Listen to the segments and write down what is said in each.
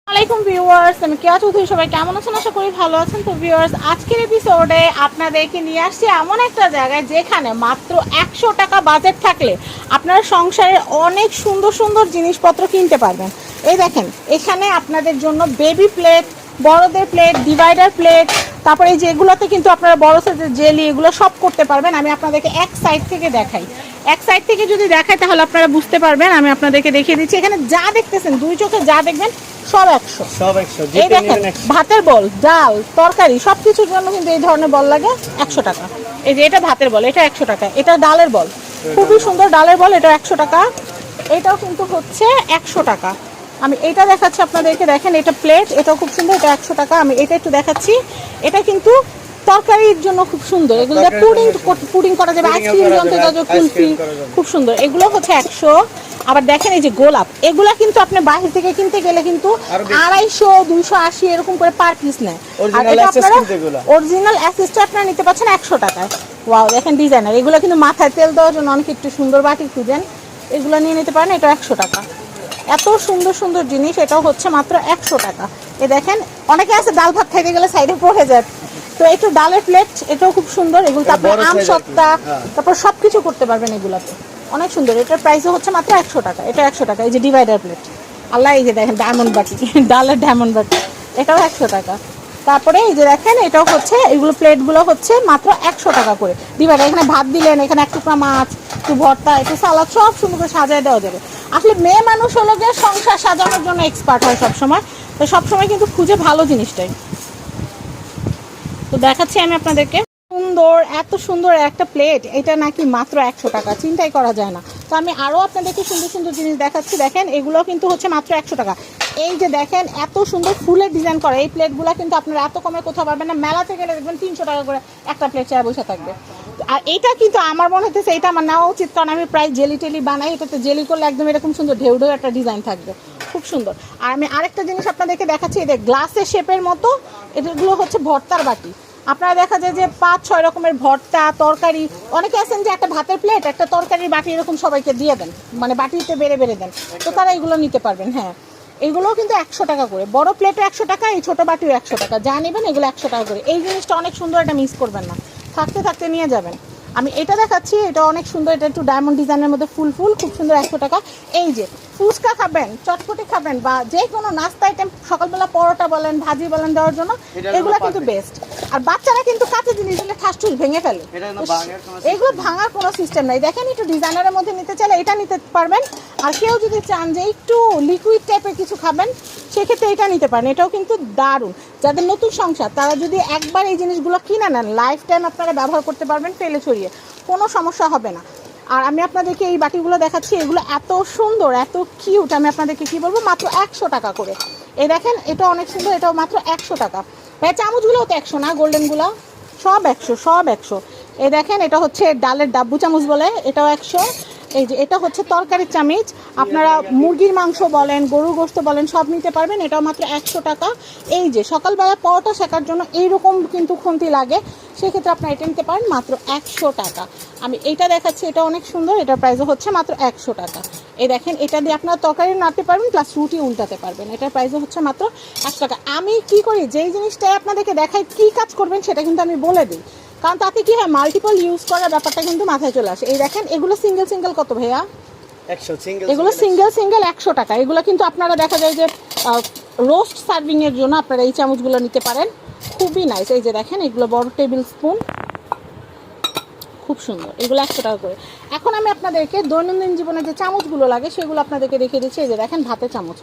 আসসালামাইকুম ভিউয়ার্স, আমি কেয়া চৌধুরী। সবাই কেমন আছেন? আশা করি ভালো আছেন। তো ভিউয়ার্স, আজকের এপিসোডে আপনাদেরকে নিয়ে আসছি এমন একটা জায়গায় যেখানে মাত্র 100 টাকা বাজেট থাকলে আপনারা সংসারের অনেক সুন্দর সুন্দর জিনিসপত্র কিনতে পারবেন। এই দেখেন, এখানে আপনাদের জন্য বেবি প্লেট, বড়দের প্লেট, ডিভাইডার প্লেট, তারপরে এই যে এগুলোতে কিন্তু আপনারা বড় সাইজের জেলি এগুলো সব করতে পারবেন। আমি আপনাদেরকে এক সাইড থেকে দেখাই। এক সাইড থেকে যদি দেখাই তাহলে আপনারা বুঝতে পারবেন। আমি আপনাদেরকে দেখিয়ে দিচ্ছি। এখানে যা দেখতেছেন, দুই চোখে যা দেখবেন সব 100। এই দেখেন, ভাতের বল, ডাল, তরকারি সবকিছুর জন্য কিন্তু এই ধরনের বল লাগে 100 টাকা। এই যে এটা ভাতের বল, এটা 100 টাকা। এটা ডালের বল, খুবই সুন্দর ডালের বল, এটা 100 টাকা। এটাও কিন্তু হচ্ছে 100 টাকা। আমি এটা দেখাচ্ছি আপনাদেরকে, দেখেন এটা প্লেট, এটাও খুব সুন্দর, এটা 100 টাকা। আমি এটা একটু দেখাচ্ছি। এটা কিন্তু তরকারির জন্য খুব সুন্দর, এগুলো পুডিং পুডিং করা যাবে, আইসক্রিম যন্ত্র করা যাবে, কুলফি, খুব সুন্দর। এগুলো হচ্ছে 100। আবার দেখেন এই যে গোলাপ, এগুলা কিন্তু আপনি বাইরে থেকে কিনতে গেলে কিন্তু 250, 280 এরকম করে পার পিস নেয়। আর এটা আপনারা অরিজিনাল অ্যাসেসটা আপনারা নিতে পাচ্ছেন 100 টাকায়। ওয়াও, দেখেন ডিজাইনার, এগুলো কিন্তু মাথায় তেল দেওয়ার জন্য অনেক একটু সুন্দর বাটি খুঁজেন, এগুলো নিয়ে নিতে পারেন। এটা 100 টাকা। এত সুন্দর সুন্দর জিনিস, এটাও হচ্ছে মাত্র 100 টাকা। এ দেখেন, অনেকে আছে ডাল ভাত খাইতে গেলে সাইডে পড়ে যায়, তো একটু ডালের প্লেট, এটাও খুব সুন্দর। এগুলো তারপর আম সত্তা, তারপর সবকিছু করতে পারবেন এগুলাতে, অনেক সুন্দর। এটার প্রাইসও হচ্ছে মাত্র 100 টাকা। এটা 100 টাকা। এই যে ডিভাইডার প্লেট, আল্লাহ, এই যে দেখেন ডায়মন্ড বাটি, ডালের ডায়মন্ড বাটি, এটাও 100 টাকা। তারপরে এই যে দেখেন, এটাও হচ্ছে, এগুলো প্লেটগুলো হচ্ছে মাত্র 100 টাকা করে ডিভাইডার। এখানে ভাত দিলেন, এখানে এক টুকরা মাছ, একটু ভর্তা, একটু সালাদ, সব সুন্দর করে সাজায় দেওয়া যাবে। আসলে মেয়ে মানুষ হলো যে সংসার সাজানোর জন্য এক্সপার্ট হয় সবসময়, তো সবসময় কিন্তু খুঁজে ভালো জিনিসটাই। তো দেখাচ্ছি আমি আপনাদেরকে, সুন্দর, এত সুন্দর একটা প্লেট, এটা নাকি মাত্র 100 টাকা, চিন্তাই করা যায় না। তো আমি আরও আপনাদেরকে সুন্দর সুন্দর জিনিস দেখাচ্ছি। দেখেন, এগুলো কিন্তু হচ্ছে মাত্র 100 টাকা। এই যে দেখেন, এত সুন্দর ফুলের ডিজাইন করা এই প্লেটগুলো কিন্তু আপনারা এত কমে কোথাও পাবেন না। মেলাতে গেলে দেখবেন 300 টাকা করে একটা প্লেট চায় বসে থাকবে। আর এইটা কিন্তু আমার মনে হচ্ছে এটা আমার নেওয়া উচিত, কারণ আমি প্রায় জেলি টেলি বানাই, এটাতে জেলি করলে একদম এরকম সুন্দর ঢেউ ঢেউ একটা ডিজাইন থাকবে, খুব সুন্দর। আর আমি আরেকটা জিনিস আপনাদেরকে দেখাচ্ছি, এই গ্লাসের শেপের মতো, এগুলো হচ্ছে ভর্তার বাটি। আপনারা দেখা যায় যে 5-6 রকমের ভর্তা, তরকারি, অনেকে আছেন যে একটা ভাতের প্লেট, একটা তরকারির বাটি এরকম সবাইকে দিয়ে দেন, মানে বাটিতে বেড়ে বেড়ে দেন, তো তারা এগুলো নিতে পারবেন। হ্যাঁ, এগুলোও কিন্তু 100 টাকা করে। বড় প্লেটও 100 টাকা, এই ছোটো বাটিও 100 টাকা। যা নেবেন এগুলো 100 টাকা করে। এই জিনিসটা অনেক সুন্দর, এটা মিস করবেন না, থাকতে থাকতে নিয়ে যাবেন। আমি এটা দেখাচ্ছি, এটা অনেক সুন্দর, এটা একটু ডায়মন্ড ডিজাইনের মধ্যে ফুল ফুল, খুব সুন্দর, 100 টাকা। এই যে ফুচকা খাবেন, চটপটি খাবেন, বা যে কোনো নাস্তা আইটেম, সকালবেলা পরোটা বলেন, ভাজি বলেন, দেওয়ার জন্য এগুলো কিন্তু বেস্ট। আর বাচ্চারা কিন্তু কাঁচা জিনিস দিলে ঠাস ঠুস ভেঙে ফেলে, এগুলো ভাঙার কোনো সিস্টেম নাই। দেখেন, একটু ডিজাইনারের মধ্যে নিতে চাইলে এটা নিতে পারবেন। আর কেউ যদি চান যে একটু লিকুইড টাইপের কিছু খাবেন, সেক্ষেত্রে এটা নিতে পারেন। এটাও কিন্তু দারুণ। যাদের নতুন সংসার, তারা যদি একবার এই জিনিসগুলো কিনে নেন, লাইফ টাইম আপনারা ব্যবহার করতে পারবেন, ফেলে ছড়িয়ে, কোনো সমস্যা হবে না। আর আমি আপনাদেরকে এই বাটিগুলো দেখাচ্ছি, এগুলো এত সুন্দর, এত কিউট। আমি আপনাদেরকে কি বলবো, মাত্র 100 টাকা করে। এই দেখেন, এটা অনেক সুন্দর, এটাও মাত্র 100 টাকা। ভাই, চামচগুলোও তো 100 না, গোল্ডেনগুলো সব 100, সব 100। এই দেখেন, এটা হচ্ছে ডালের ডাব্বু চামচ বলে, এটাও 100। এই যে এটা হচ্ছে তরকারির চামচ, আপনারা মুরগির মাংস বলেন, গরুর গোশত বলেন, সব নিতে পারবেন, এটাও মাত্র 100 টাকা। এই যে সকালবেলা পরোটা শেখার জন্য এইরকম কিন্তু খুন্তি লাগে, সেক্ষেত্রে আপনারা এটা নিতে পারেন মাত্র 100 টাকা। আমি এইটা দেখাচ্ছি, এটা অনেক সুন্দর, এটার প্রাইসও হচ্ছে মাত্র 100 টাকা। এই দেখেন, এটা দিয়ে আপনারা তরকারি নাড়তে পারবেন, প্লাস রুটি উল্টাতে পারবেন, এটার প্রাইসও হচ্ছে মাত্র 100 টাকা। আমি কি করি, যেই জিনিসটাই আপনাদেরকে দেখাই কী কাজ করবেন সেটা কিন্তু আমি বলে দিই, কারণ তাতে কি হয়, মাল্টিপল ইউজ করার ব্যাপারটা কিন্তু মাথায় চলে আসে। এই দেখেন, এগুলো সিঙ্গেল সিঙ্গেল কত ভাইয়া? 100 সিঙ্গেল, এগুলো সিঙ্গেল সিঙ্গেল 100 টাকা। এগুলো কিন্তু আপনারা দেখা যায় যে রোস্ট সার্ভিংয়ের জন্য আপনারা এই চামচগুলো নিতে পারেন, খুবই নাইস। এই যে দেখেন, এগুলো বড় টেবিল স্পুন, খুব সুন্দর, এগুলো 100 টাকা করে। এখন আমি আপনাদেরকে দৈনন্দিন জীবনে যে চামচগুলো লাগে সেগুলো আপনাদেরকে দেখিয়ে দিচ্ছি। এই যে দেখেন, ভাতের চামচ,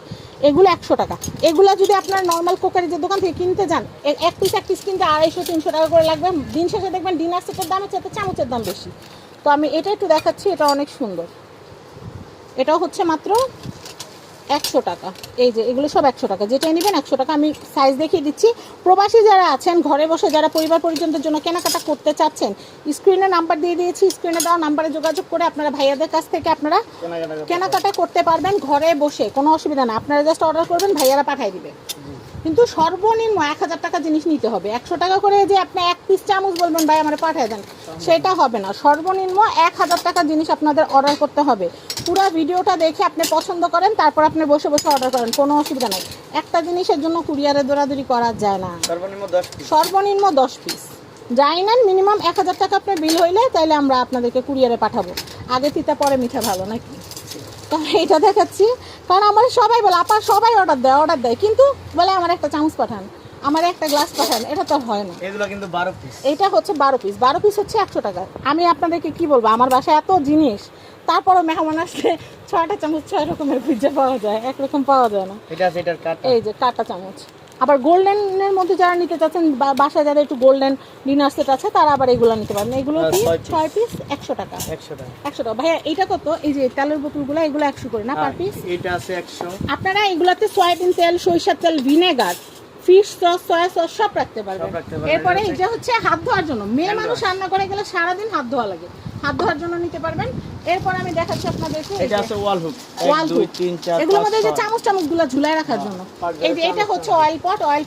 এগুলো 100 টাকা। এগুলো যদি আপনার নর্মাল কোকারিজের দোকান থেকে কিনতে যান, এক পিস কিনতে 250-300 টাকা করে লাগবে। দিন শেষে দেখবেন ডিনার সেটের দামের চেয়ে চামচের দাম বেশি। তো আমি এটা একটু দেখাচ্ছি, এটা অনেক সুন্দর, এটাও হচ্ছে মাত্র 100 টাকা। এই যে এগুলো সব 100 টাকা, যেটাই নেবেন 100 টাকা। আমি সাইজ দেখিয়ে দিচ্ছি। প্রবাসী যারা আছেন, ঘরে বসে যারা পরিবার পরিজনদের জন্য কেনাকাটা করতে চাচ্ছেন, স্ক্রিনে নাম্বার দিয়ে দিয়েছি, স্ক্রিনে দেওয়া নাম্বারে যোগাযোগ করে আপনারা ভাইয়াদের কাছ থেকে আপনারা কেনাকাটা করতে পারবেন ঘরে বসে, কোনো অসুবিধা না। আপনারা জাস্ট অর্ডার করবেন, ভাইয়ারা পাঠিয়ে দিবে। কিন্তু সর্বনিম্ন 1000 টাকা জিনিস নিতে হবে। 100 টাকা করে যে আপনি এক পিস চামচ বলবেন ভাই আমার পাঠিয়ে দেন, সেটা হবে না। সর্বনিম্ন 1000 টাকা জিনিস আপনাদের অর্ডার করতে হবে। পুরো ভিডিওটা দেখে আপনি পছন্দ করেন, তারপর আপনি বসে বসে অর্ডার করেন, কোনো অসুবিধা নাই। একটা জিনিসের জন্য কুরিয়ারে দৌড়াদৌড়ি করা যায় না। সর্বনিম্ন 10 পিস যাই নেন, মিনিমাম 1000 টাকা আপনার বিল হইলে তাইলে আমরা আপনাদেরকে কুরিয়ারে পাঠাবো। আগে তিতা পরে মিঠা ভালো নাকি? তো এটা দেখাচ্ছি, কারণ আমার সবাই বলে আপা সবাই অর্ডার দেয়, কিন্তু বলে আমার একটা চামচ পাঠান, আমার একটা গ্লাস পাঠান, এটা তো হয় না। এগুলো কিন্তু 12 পিস। এটা হচ্ছে 12 পিস, 12 পিস হচ্ছে 100 টাকা। আমি আপনাদেরকে কি বলবো, আমার বাসায় এত জিনিস, তারপরও মেহমান আসলে 6টা চামচ 6 রকমের পিজ্জা পাওয়া যায়, একরকম পাওয়া যায় না। এটা আছে এটার কাটা, এই যে কাটা চামচ। আবার গোল্ডেনের মধ্যে যারা নিতে চাচ্ছেন, বাসায় যারা একটু গোল্ডেন ডিনার সেট আছে, তারা আবার এগুলো নিতে পারবেন। এগুলো কি 6 পিস 100 টাকা। 100 টাকা। 100 টাকা ভাইয়া। এটা কত? এই যে তেলের বোতলগুলো, এগুলো 100 করে না পার পিস? এটা আছে 100। আপনারা এগুলাতে সয়াবিন তেল, সরিষার তেল, vinegar, fish sauce, soya sauce সব রাখতে পারবেন। এরপরে এটা হচ্ছে হাত ধোয়ার জন্য, মেয়ে মানুষ রান্না করে গেলে সারাদিন হাত ধোয়া লাগে, হাত ধোয়ার জন্য নিতে পারবেন। এরপর আমি দেখাচ্ছি আপনাদেরকে, এটা আছে ওয়াল হুক, 1 2 3 4 এগুলোর মধ্যে যে চামচগুলো ঝুলায় রাখার জন্য। এই যে এটা হচ্ছে অয়েল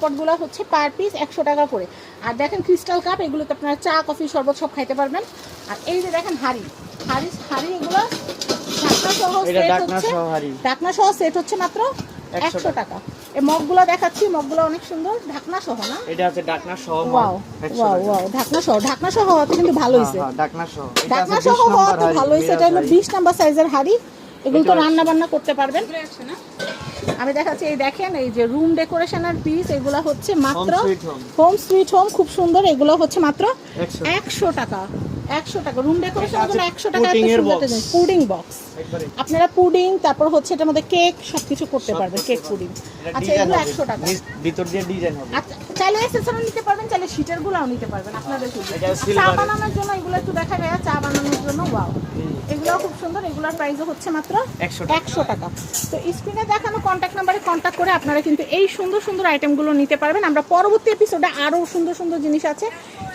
পটগুলো হচ্ছে পার পিস 100 টাকা করে। আর দেখেন ক্রিস্টাল কাপ, এগুলোতে আপনারা চা, কফি, শরবত সব খাইতে পারবেন। আর এই যে দেখেন হাঁড়ি, এগুলো ঢাকনা সহ সেট হচ্ছে, ঢাকনা সহ সেট হচ্ছে মাত্র 100 টাকা। এই মগগুলো দেখাচ্ছি, মগগুলো অনেক সুন্দর, ঢাকনা সহ না? এটা আছে ঢাকনা সহ। ওয়াও, ঢাকনা সহ হওয়াতে কিন্তু ভালো হইছে। ঢাকনা সহ হওয়াতে ভালো হইছে। এটা হলো 20 নাম্বার সাইজের হাঁড়ি। এগুলো তো রান্না বান্না করতে পারবেন। আমি দেখাচ্ছি, এই দেখেন এই যে রুম ডেকোরেশনের পিস, এগুলো হচ্ছে মাত্র হোম সুইট হোম, খুব সুন্দর। এগুলো হচ্ছে মাত্র 100 টাকা। 100 টাকা রুম ডেকোরেশনের জন্য 100 টাকা। পুডিং বক্স, আপনারা পুডিং, তারপর হচ্ছে এটার মধ্যে কেক সবকিছু করতে পারবেন, কেক পুডিং। আচ্ছা এগুলো 100 টাকা। ভিতর দিয়ে ডিজাইন হবে। আচ্ছা চাইলে এসেসরি নিতে পারবেন, চাইলে শীটের গুলাও নিতে পারবেন আপনাদের জন্য। চা বানানোর জন্য এগুলো একটু দেখা যায়, চা বানানোর জন্য ওয়াও, এগুলোও খুব সুন্দর। এগুলোর প্রাইসও হচ্ছে মাত্র 100 টাকা। তো স্ক্রিনে দেখানো কন্ট্যাক্ট নাম্বারে কন্ট্যাক্ট করে আপনারা কিন্তু এই সুন্দর সুন্দর আইটেমগুলো নিতে পারবেন। আমরা পরবর্তী এপিসোডে আরও সুন্দর সুন্দর জিনিস আছে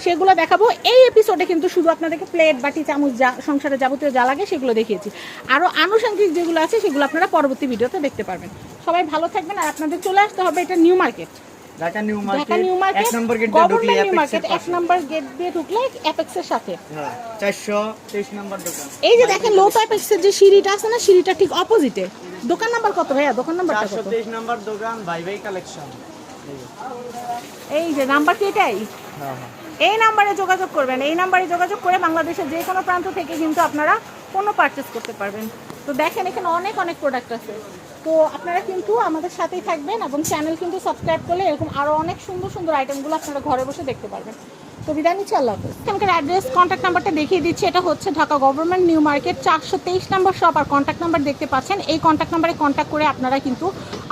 সেগুলো দেখাবো। এই এপিসোডে কিন্তু শুধু আপনাদেরকে প্লেট, বাটি, চামচ, যা সংসারে যাবতীয় যা লাগে সেগুলো দেখিয়েছি। আরও আনুষঙ্গিক যেগুলো আছে সেগুলো আপনারা পরবর্তী ভিডিওতে দেখতে পারবেন। সবাই ভালো থাকবেন। আর আপনাদের চলে আসতে হবে এটা new market, Dhaka new market 1 নম্বর গেট দিয়ে ঢুকলে মার্কেট 1 নম্বর গেট দিয়ে ঢুকলে অ্যাপেক্সের সাথে। হ্যাঁ 423 নম্বর দোকান। এই যে দেখেন লো অ্যাপেক্সের যে সিঁড়িটা আছে না, সিঁড়িটা ঠিক অপোজিটে। দোকান নাম্বার কত ভাইয়া? দোকান নাম্বারটা কত? 423 নম্বর দোকান, ভাই কালেকশন। এই যে নাম্বার কি এটাই? হ্যাঁ। এই নাম্বারে যোগাযোগ করবেন। এই নাম্বারে যোগাযোগ করে বাংলাদেশের যে কোনো প্রান্ত থেকে কিন্তু আপনারা কোনো পারচেস করতে পারবেন। তো দেখেন এখানে অনেক প্রোডাক্ট আছে। তো আপনারা কিন্তু আমাদের সাথেই থাকবেন এবং চ্যানেল কিন্তু সাবস্ক্রাইব করলে এরকম আরও অনেক সুন্দর সুন্দর আইটেমগুলো আপনারা ঘরে বসে দেখতে পারবেন। তো বিদায় নিচ্ছি, আল্লাহ হাফেজ। এখানকার অ্যাড্রেস, কন্ট্যাক্ট নাম্বারটা দেখিয়ে দিচ্ছি। এটা হচ্ছে ঢাকা গভর্নমেন্ট নিউ মার্কেট 423 নম্বর শপ। আর কন্ট্যাক্ট নাম্বার দেখতে পাচ্ছেন। এই কন্ট্যাক্ট নাম্বারে কন্ট্যাক্ট করে আপনারা কিন্তু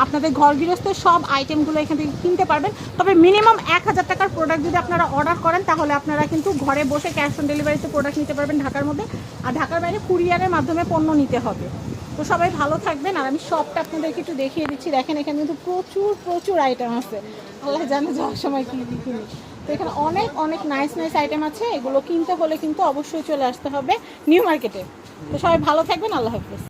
আপনাদের ঘর গৃহস্থের সব আইটেমগুলো এখান থেকে কিনতে পারবেন। তবে মিনিমাম 1000 টাকার প্রোডাক্ট যদি আপনারা অর্ডার করেন, তাহলে আপনারা কিন্তু ঘরে বসে ক্যাশ অন ডেলিভারিতে প্রোডাক্ট নিতে পারবেন ঢাকার মধ্যে। আর ঢাকার বাইরে কুরিয়ারের মাধ্যমে পণ্য নিতে হবে। তো সবাই ভালো থাকবেন। আর আমি শপটা আপনাদেরকে একটু দেখিয়ে দিচ্ছি। দেখেন এখানে কিন্তু প্রচুর আইটেম আছে, আল্লাহ জানে যাওয়ার সময় কী কিনি। তো এখানে অনেক নাইস আইটেম আছে। এগুলো কিনতে হলে কিন্তু অবশ্যই চলে আসতে হবে নিউ মার্কেটে। তো সবাই ভালো থাকবেন, আল্লাহ হাফেজ।